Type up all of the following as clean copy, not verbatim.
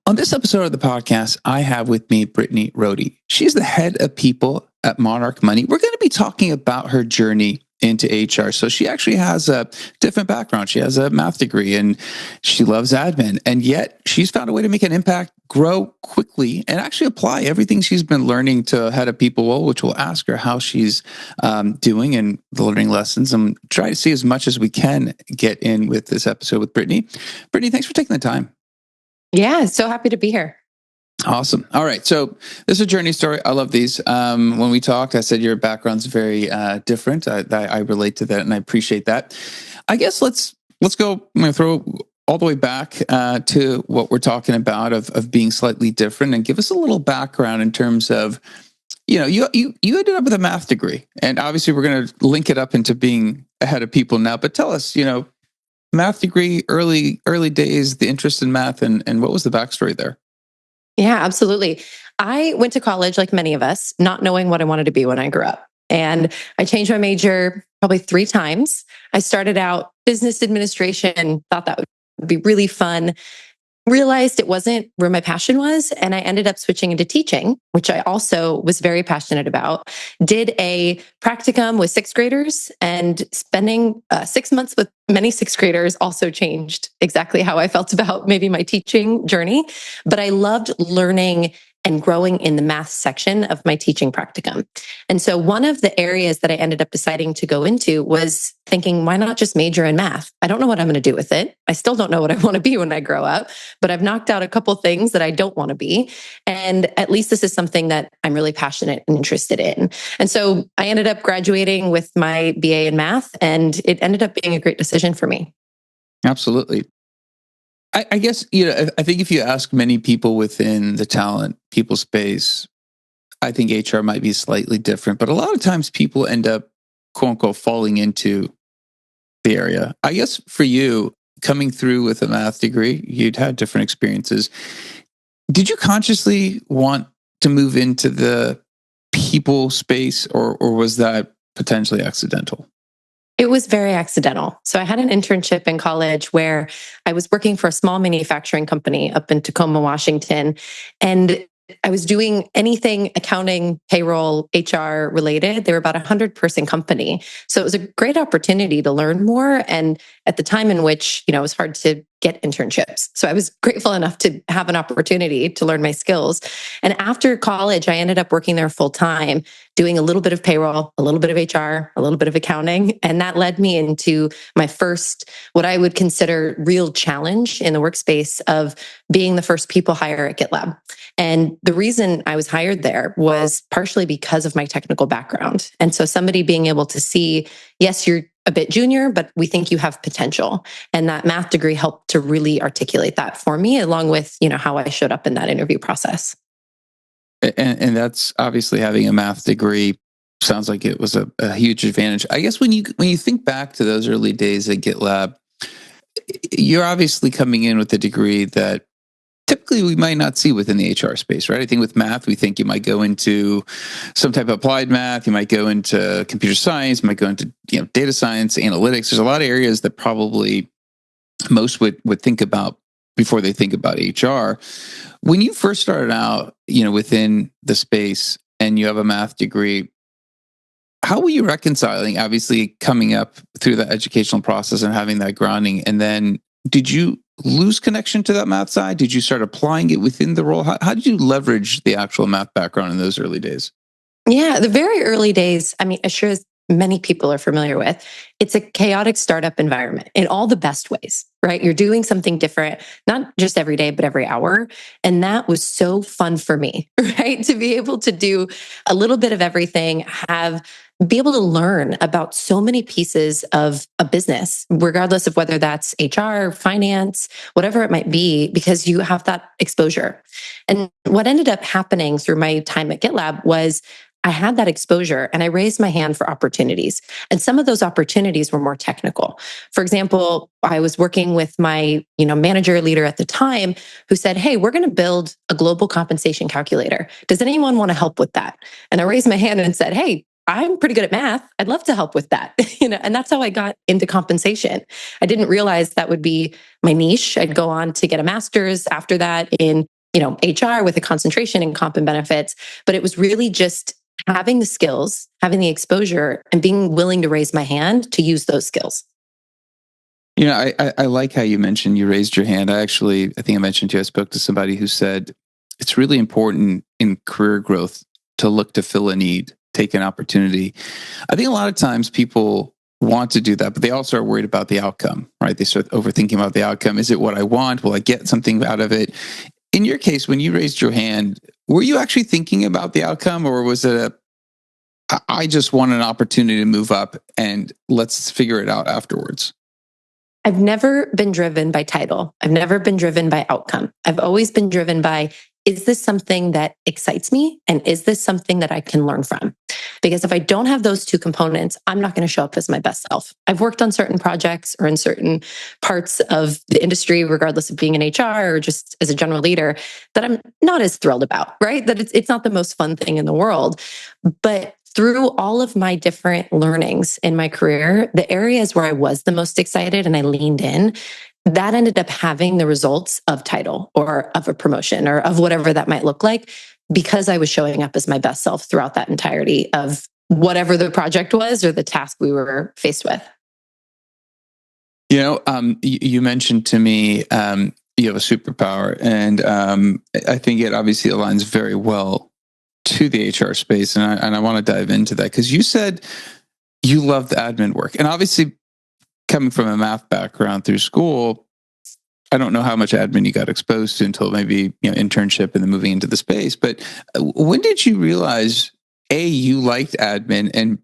On this episode of the podcast, I have with me Brittany Rohde. She's the head of people at Monarch Money. We're going to be talking about her journey into HR. So she actually has a different background. She has a math degree and she loves admin. And yet she's found a way to make an impact, grow quickly, and actually apply everything she's been learning to head of people well, which we'll ask her how she's doing and the learning lessons, and try to see as much as we can get in with this episode with Brittany. Brittany, thanks for taking the time. Yeah, so happy to be here. Awesome. All right. So this is a journey story. I love these. When we talked, I said your background's very different. I relate to that and I appreciate that. I guess let's go. I'm going to throw all the way back to what we're talking about of being slightly different, and give us a little background in terms of, you ended up with a math degree, and obviously we're going to link it up into being ahead of people now, but tell us, math degree, early days, the interest in math, and what was the backstory there? Yeah, absolutely. I went to college like many of us, not knowing what I wanted to be when I grew up. And I changed my major probably 3 times. I started out business administration, thought that would be really fun. Realized it wasn't where my passion was. And I ended up switching into teaching, which I also was very passionate about. Did a practicum with 6th graders, and spending 6 months with many 6th graders also changed exactly how I felt about maybe my teaching journey. But I loved learning and growing in the math section of my teaching practicum. And so one of the areas that I ended up deciding to go into was thinking, why not just major in math? I don't know what I'm going to do with it. I still don't know what I want to be when I grow up, but I've knocked out a couple things that I don't want to be. And at least this is something that I'm really passionate and interested in. And so I ended up graduating with my BA in math, and it ended up being a great decision for me. Absolutely. I guess, I think if you ask many people within the talent people space, I think HR might be slightly different, but a lot of times people end up, quote unquote, falling into the area. I guess for you, coming through with a math degree, you'd had different experiences. Did you consciously want to move into the people space, or was that potentially accidental? It was very accidental. So I had an internship in college where I was working for a small manufacturing company up in Tacoma, Washington. And I was doing anything accounting, payroll, HR related. They were about a 100-person company. So it was a great opportunity to learn more. And at the time in which, it was hard to get internships. So I was grateful enough to have an opportunity to learn my skills. And after college, I ended up working there full time, doing a little bit of payroll, a little bit of HR, a little bit of accounting. And that led me into my first, what I would consider real challenge in the workspace of being the first people hire at GitLab. And the reason I was hired there was partially because of my technical background. And so somebody being able to see, yes, you're a bit junior, but we think you have potential. And that math degree helped to really articulate that for me, along with, how I showed up in that interview process. And that's obviously, having a math degree sounds like it was a huge advantage. I guess when you think back to those early days at GitLab, you're obviously coming in with a degree that typically we might not see within the HR space, right? I think with math, we think you might go into some type of applied math, you might go into computer science, you might go into data science, analytics. There's a lot of areas that probably most would think about before they think about HR. When you first started out, within the space, and you have a math degree, how were you reconciling, obviously, coming up through the educational process and having that grounding? And then did you lose connection to that math side? Did you start applying it within the role? How did you leverage the actual math background in those early days? Yeah, the very early days, as sure as many people are familiar with, it's a chaotic startup environment in all the best ways, right? You're doing something different, not just every day, but every hour. And that was so fun for me, right? To be able to do a little bit of everything, be able to learn about so many pieces of a business, regardless of whether that's HR, finance, whatever it might be, because you have that exposure. And what ended up happening through my time at GitLab was I had that exposure and I raised my hand for opportunities. And some of those opportunities were more technical. For example, I was working with my, manager leader at the time who said, "Hey, we're going to build a global compensation calculator. Does anyone want to help with that?" And I raised my hand and said, "Hey, I'm pretty good at math. I'd love to help with that." And that's how I got into compensation. I didn't realize that would be my niche. I'd go on to get a master's after that in HR with a concentration in comp and benefits, but it was really just having the skills, having the exposure, and being willing to raise my hand to use those skills. I like how you mentioned you raised your hand. I think I mentioned to you, I spoke to somebody who said it's really important in career growth to look to fill a need, take an opportunity. I think a lot of times people want to do that, but they also are worried about the outcome, right? They start overthinking about the outcome. Is it what I want? Will I get something out of it? In your case, when you raised your hand, were you actually thinking about the outcome, or was it I just want an opportunity to move up and let's figure it out afterwards? I've never been driven by title. I've never been driven by outcome. I've always been driven by, is this something that excites me? And is this something that I can learn from? Because if I don't have those two components, I'm not going to show up as my best self. I've worked on certain projects or in certain parts of the industry, regardless of being in HR or just as a general leader, that I'm not as thrilled about, right? That it's not the most fun thing in the world. But through all of my different learnings in my career, the areas where I was the most excited and I leaned in, that ended up having the results of title or of a promotion or of whatever that might look like, because I was showing up as my best self throughout that entirety of whatever the project was or the task we were faced with. You mentioned to me you have a superpower, and I think it obviously aligns very well to the HR space, and I want to dive into that because you said you love the admin work, and obviously coming from a math background through school, I don't know how much admin you got exposed to until maybe internship and then moving into the space. But when did you realize A, you liked admin, and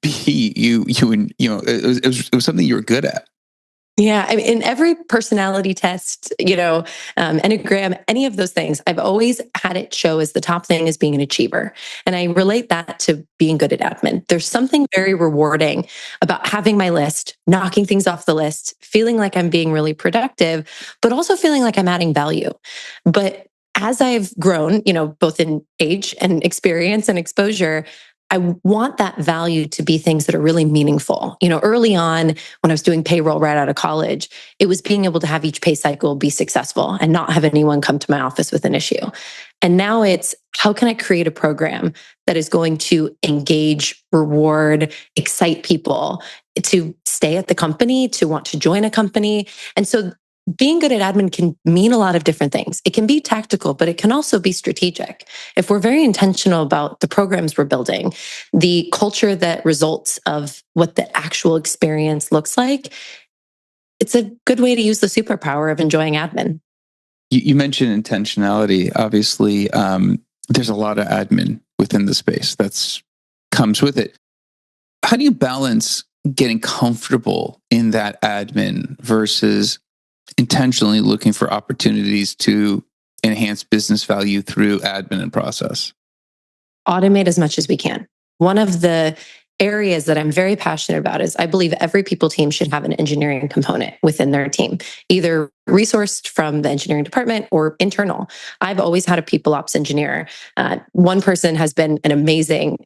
B, it was something you were good at? Yeah, I mean, in every personality test, Enneagram, any of those things, I've always had it show as the top thing as being an achiever. And I relate that to being good at admin. There's something very rewarding about having my list, knocking things off the list, feeling like I'm being really productive, but also feeling like I'm adding value. But as I've grown, both in age and experience and exposure, I want that value to be things that are really meaningful. Early on, when I was doing payroll right out of college, it was being able to have each pay cycle be successful and not have anyone come to my office with an issue. And now it's, how can I create a program that is going to engage, reward, excite people to stay at the company, to want to join a company? And so being good at admin can mean a lot of different things. It can be tactical, but it can also be strategic. If we're very intentional about the programs we're building, the culture that results of what the actual experience looks like, it's a good way to use the superpower of enjoying admin. You mentioned intentionality. Obviously, there's a lot of admin within the space that's comes with it. How do you balance getting comfortable in that admin versus intentionally looking for opportunities to enhance business value through admin and process? Automate as much as we can. One of the areas that I'm very passionate about is I believe every people team should have an engineering component within their team, either resourced from the engineering department or internal. I've always had a people ops engineer. One person has been an amazing,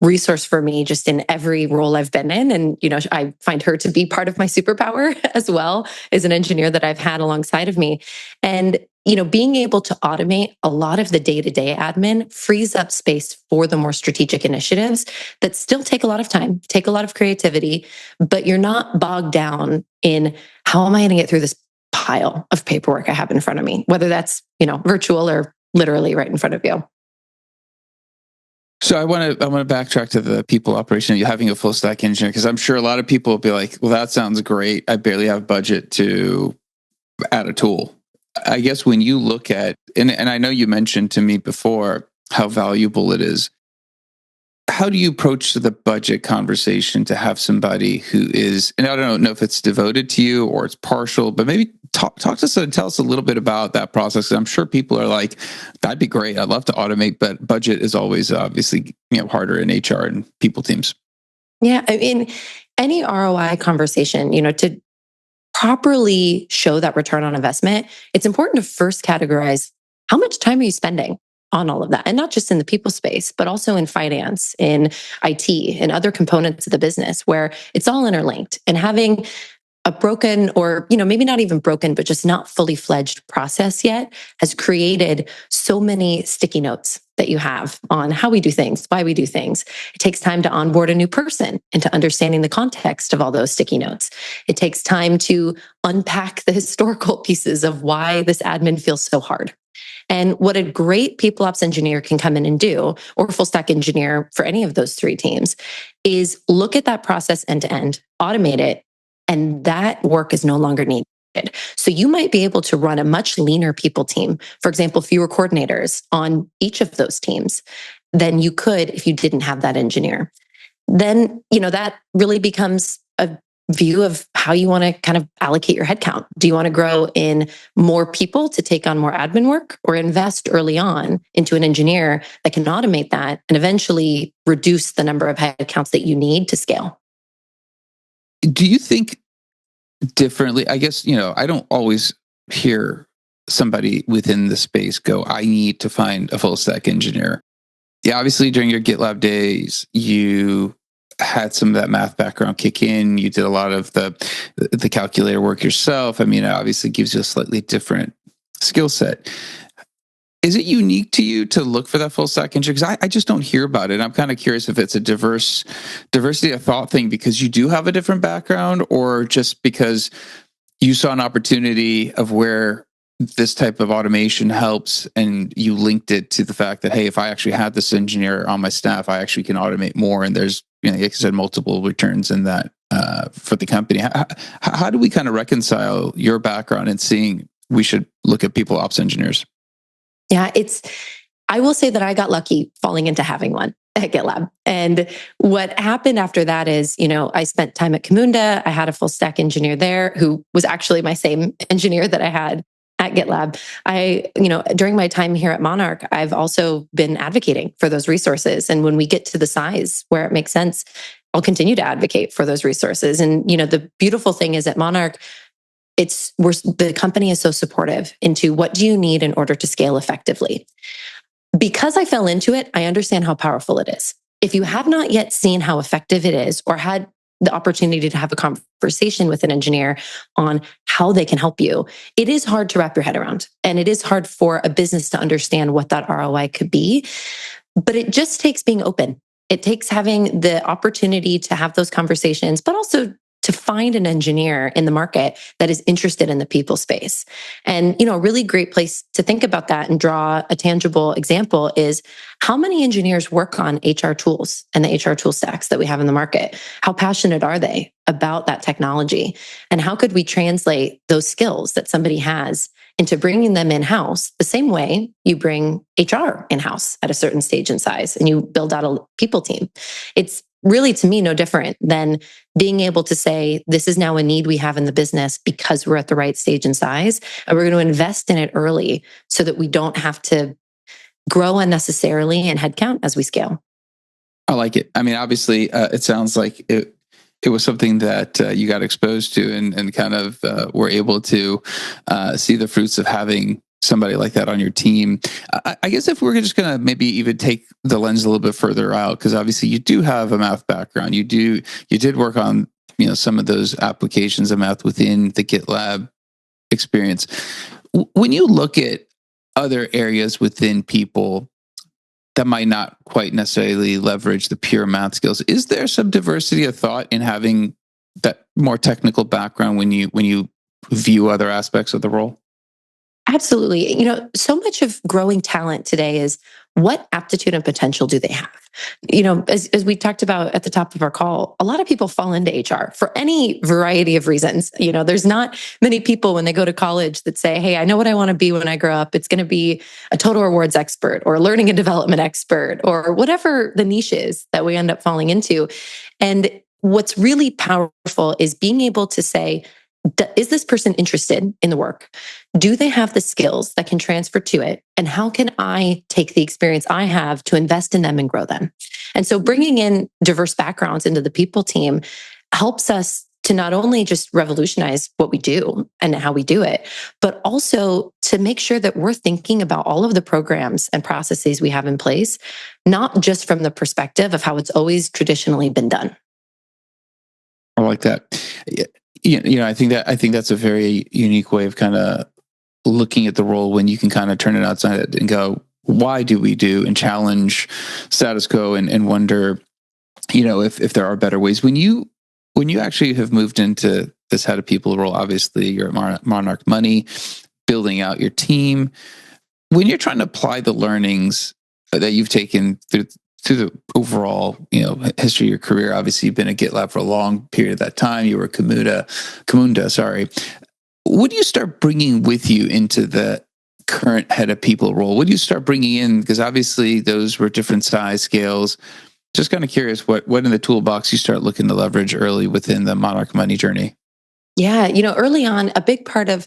resource for me just in every role I've been in. And, I find her to be part of my superpower as well as an engineer that I've had alongside of me. And, being able to automate a lot of the day-to-day admin frees up space for the more strategic initiatives that still take a lot of time, take a lot of creativity, but you're not bogged down in how am I going to get through this pile of paperwork I have in front of me, whether that's, virtual or literally right in front of you. So I want to backtrack to the people operation. You having a full stack engineer, because I'm sure a lot of people will be like, "Well, that sounds great. I barely have budget to add a tool." I guess when you look at, and I know you mentioned to me before how valuable it is. How do you approach the budget conversation to have somebody who is, and I don't know if it's devoted to you or it's partial, but maybe talk to us and tell us a little bit about that process. I'm sure people are like, that'd be great. I'd love to automate, but budget is always obviously, harder in HR and people teams. Yeah. I mean, any ROI conversation, to properly show that return on investment, it's important to first categorize how much time are you spending on all of that? And not just in the people space, but also in finance, in IT, and other components of the business where it's all interlinked. And having a broken, or maybe not even broken, but just not fully fledged process yet has created so many sticky notes that you have on how we do things, why we do things. It takes time to onboard a new person into understanding the context of all those sticky notes. It takes time to unpack the historical pieces of why this admin feels so hard. And what a great people ops engineer can come in and do, or full stack engineer for any of those three teams, is look at that process end to end, automate it, and that work is no longer needed. So you might be able to run a much leaner people team, for example, fewer coordinators on each of those teams than you could if you didn't have that engineer. Then, that really becomes a view of how you want to kind of allocate your headcount. Do you want to grow in more people to take on more admin work, or invest early on into an engineer that can automate that and eventually reduce the number of headcounts that you need to scale? Do you think differently? I guess, I don't always hear somebody within the space go, I need to find a full stack engineer. Yeah, obviously during your GitLab days, you had some of that math background kick in. You did a lot of the calculator work yourself. I mean, it obviously gives you a slightly different skill set. Is it unique to you to look for that full stack engineer? Because I just don't hear about it. I'm kind of curious if it's a diversity of thought thing because you do have a different background, or just because you saw an opportunity of where this type of automation helps and you linked it to the fact that, hey, if I actually had this engineer on my staff, I actually can automate more. And there's, like I said, multiple returns in that for the company. How do we kind of reconcile your background and seeing we should look at people ops engineers? Yeah, I will say that I got lucky falling into having one at GitLab. And what happened after that is, I spent time at Camunda. I had a full stack engineer there who was actually my same engineer that I had at GitLab. During my time here at Monarch, I've also been advocating for those resources. And when we get to the size where it makes sense, I'll continue to advocate for those resources. And, the beautiful thing is at Monarch, the company is so supportive into what do you need in order to scale effectively. Because I fell into it, I understand how powerful it is. If you have not yet seen how effective it is, or had the opportunity to have a conversation with an engineer on how they can help you, it is hard to wrap your head around. And it is hard for a business to understand what that ROI could be. But it just takes being open. It takes having the opportunity to have those conversations, but also to find an engineer in the market that is interested in the people space. And, a really great place to think about that and draw a tangible example is how many engineers work on HR tools and the HR tool stacks that we have in the market? How passionate are they about that technology? And how could we translate those skills that somebody has into bringing them in-house the same way you bring HR in-house at a certain stage and size and you build out a people team? It's really, to me, no different than being able to say, this is now a need we have in the business because we're at the right stage and size, and we're going to invest in it early so that we don't have to grow unnecessarily in headcount as we scale. I like it. I mean, obviously, it sounds like it was something that you got exposed to and kind of were able to see the fruits of having somebody like that on your team. I guess if we're just going to maybe even take the lens a little bit further out, because obviously you do have a math background. You did work on, some of those applications of math within the GitLab experience. When you look at other areas within people that might not quite necessarily leverage the pure math skills, is there some diversity of thought in having that more technical background when you view other aspects of the role? Absolutely. So much of growing talent today is what aptitude and potential do they have? As we talked about at the top of our call, a lot of people fall into HR for any variety of reasons. There's not many people when they go to college that say, hey, I know what I want to be when I grow up. It's going to be a total rewards expert or a learning and development expert or whatever the niche is that we end up falling into. And what's really powerful is being able to say, is this person interested in the work? Do they have the skills that can transfer to it? And how can I take the experience I have to invest in them and grow them? And so bringing in diverse backgrounds into the people team helps us to not only just revolutionize what we do and how we do it, but also to make sure that we're thinking about all of the programs and processes we have in place, not just from the perspective of how it's always traditionally been done. I like that. I think that's a very unique way of kind of looking at the role when you can kind of turn it outside and go, why do we do and challenge status quo and wonder, if there are better ways. When you actually have moved into this head of people role, obviously you're at Monarch Money, building out your team. When you're trying to apply the learnings that you've taken through the overall, history of your career, obviously you've been at GitLab for a long period of that time. You were Kamunda, sorry. What do you start bringing with you into the current head of people role? What do you start bringing in? Because obviously those were different size scales. Just kind of curious what in the toolbox you start looking to leverage early within the Monarch Money journey. Yeah, early on, a big part of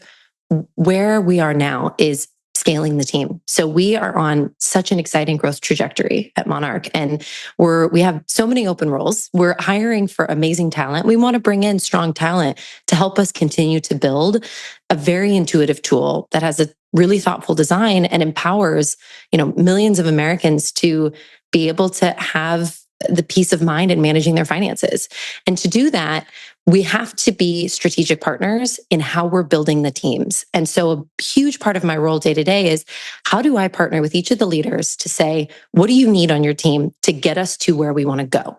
where we are now is scaling the team. So we are on such an exciting growth trajectory at Monarch, and we have so many open roles. We're hiring for amazing talent. We want to bring in strong talent to help us continue to build a very intuitive tool that has a really thoughtful design and empowers, millions of Americans to be able to have the peace of mind in managing their finances. And to do that, we have to be strategic partners in how we're building the teams. And so a huge part of my role day to day is, how do I partner with each of the leaders to say, what do you need on your team to get us to where we want to go?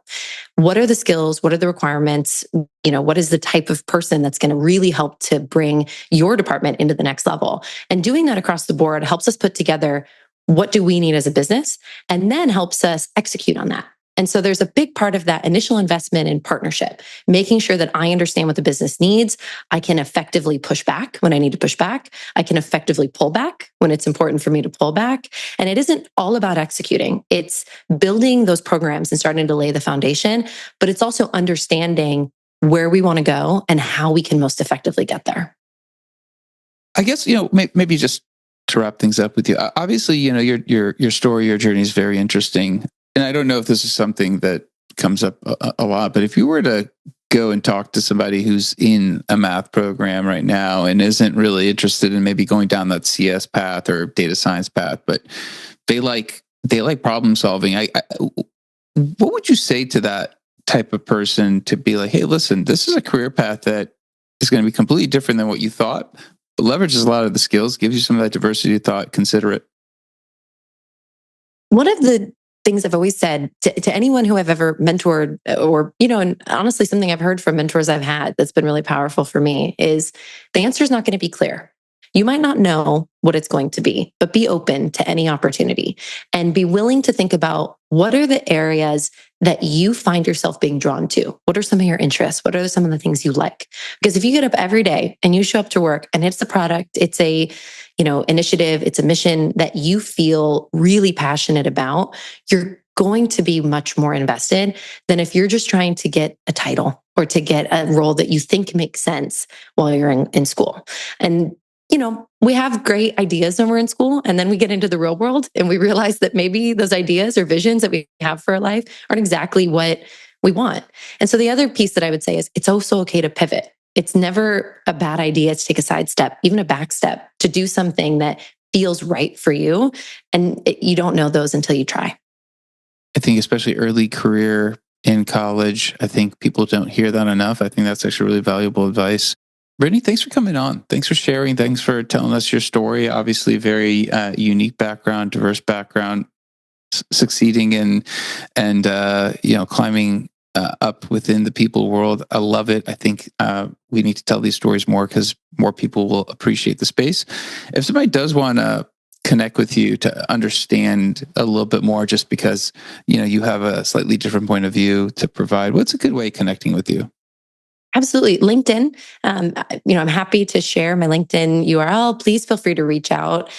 What are the skills? What are the requirements? What is the type of person that's going to really help to bring your department into the next level? And doing that across the board helps us put together, what do we need as a business? And then helps us execute on that. And so there's a big part of that initial investment in partnership, making sure that I understand what the business needs. I can effectively push back when I need to push back. I can effectively pull back when it's important for me to pull back. And it isn't all about executing. It's building those programs and starting to lay the foundation, but it's also understanding where we want to go and how we can most effectively get there. I guess, maybe just to wrap things up with you. Obviously, your story, your journey is very interesting. And I don't know if this is something that comes up a lot, but if you were to go and talk to somebody who's in a math program right now and isn't really interested in maybe going down that CS path or data science path, but they like problem solving, what would you say to that type of person to be like, hey, listen, this is a career path that is going to be completely different than what you thought, but leverages a lot of the skills, gives you some of that diversity of thought, consider it? One of the things I've always said to anyone who I've ever mentored, or, and honestly, something I've heard from mentors I've had that's been really powerful for me, is the answer is not going to be clear. You might not know what it's going to be, but be open to any opportunity and be willing to think about, what are the areas that you find yourself being drawn to? What are some of your interests? What are some of the things you like? Because if you get up every day and you show up to work and it's the product, it's a, initiative, it's a mission that you feel really passionate about, you're going to be much more invested than if you're just trying to get a title or to get a role that you think makes sense while you're in school. And we have great ideas when we're in school, and then we get into the real world and we realize that maybe those ideas or visions that we have for our life aren't exactly what we want. And so the other piece that I would say is, it's also okay to pivot. It's never a bad idea to take a side step, even a back step, to do something that feels right for you. And you don't know those until you try. I think especially early career in college, I think people don't hear that enough. I think that's actually really valuable advice. Brittany, thanks for coming on. Thanks for sharing. Thanks for telling us your story. Obviously, very unique background, diverse background, succeeding in and climbing up within the people world. I love it. I think we need to tell these stories more, because more people will appreciate the space. If somebody does want to connect with you to understand a little bit more, just because you have a slightly different point of view to provide, what's a good way of connecting with you? Absolutely. LinkedIn. I'm happy to share my LinkedIn URL. Please feel free to reach out.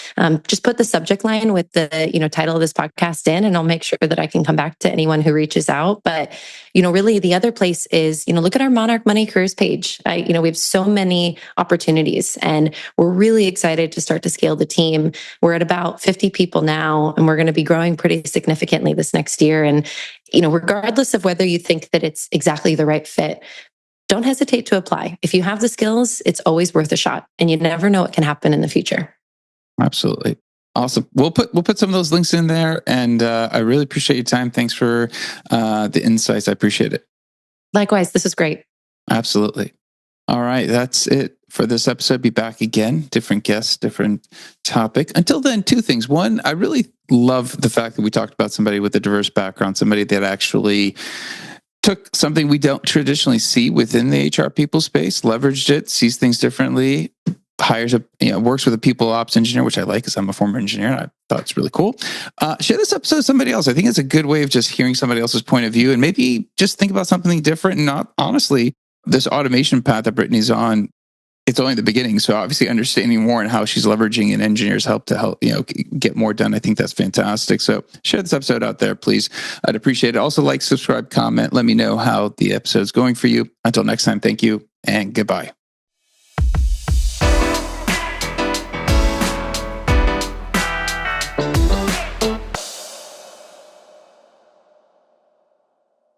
Just put the subject line with the, title of this podcast in, and I'll make sure that I can come back to anyone who reaches out. But, really the other place is, look at our Monarch Money careers page. We have so many opportunities, and we're really excited to start to scale the team. We're at about 50 people now, and we're going to be growing pretty significantly this next year. And, regardless of whether you think that it's exactly the right fit, don't hesitate to apply. If you have the skills, it's always worth a shot, and you never know what can happen in the future. Absolutely. Awesome. We'll put some of those links in there, and I really appreciate your time. Thanks for the insights. I appreciate it. Likewise, this is great. Absolutely. All right, that's it for this episode. Be back again, different guests, different topic. Until then, two things. One, I really love the fact that we talked about somebody with a diverse background, somebody that actually took something we don't traditionally see within the HR people space, leveraged it, sees things differently, hires works with a people ops engineer, which I like because I'm a former engineer and I thought it's really cool. Share this episode with somebody else. I think it's a good way of just hearing somebody else's point of view and maybe just think about something different. And not honestly, this automation path that Brittany's on, it's only the beginning. So obviously understanding more and how she's leveraging an engineer's help to help, get more done. I think that's fantastic. So share this episode out there, please. I'd appreciate it. Also like, subscribe, comment. Let me know how the episode's going for you. Until next time, thank you and goodbye.